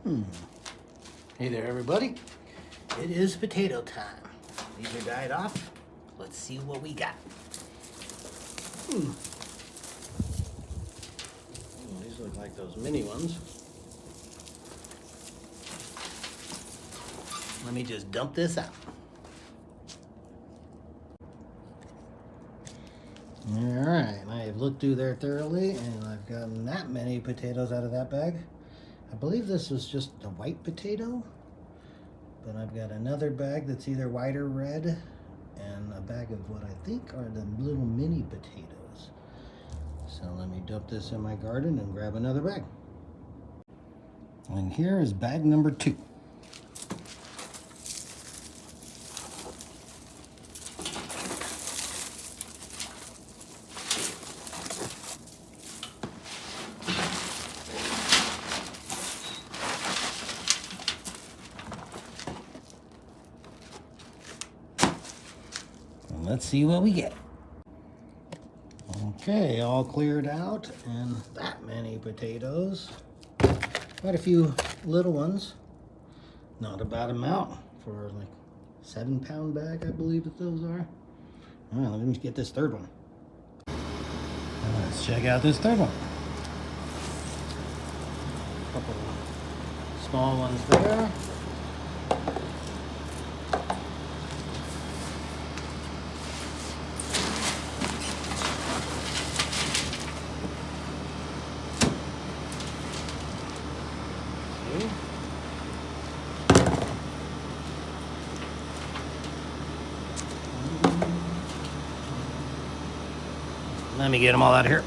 Hey there, everybody. It is potato time. These are dried off. Let's see what we got. These look like those mini ones. Let me just dump this out. Alright, I have looked through there thoroughly and I've gotten that many potatoes out of that bag. I believe this was just a white potato, but I've got another bag that's either white or red, and a bag of what I think are the little mini potatoes. So let me dump this in my garden and grab another bag. And here is bag number 2. Let's see what we get. Okay, all cleared out, and that many potatoes. Quite a few little ones. Not a bad amount for like 7-pound bag, I believe that those are. All right, let me get this third one. Let's check out this third one. A couple of small ones there. Let me get them all out of here.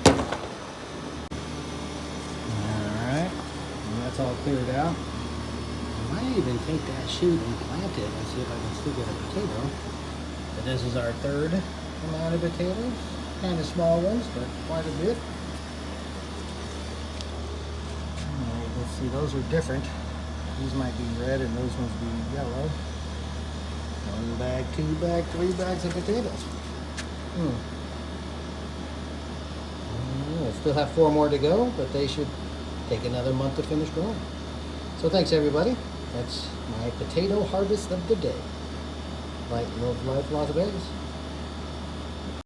Alright, and that's all cleared out. I might even take that shoot and plant it and see if I can still get a potato. But this is our third amount of potatoes. Kind of small ones, but quite a bit. Alright, let's see, those are different. These might be red and those ones be yellow. 1 bag, 2 bag, 3 bags of potatoes. We'll still have 4 more to go, but they should take another month to finish growing. So thanks, everybody. That's my potato harvest of the day. Light Love Life Las Vegas.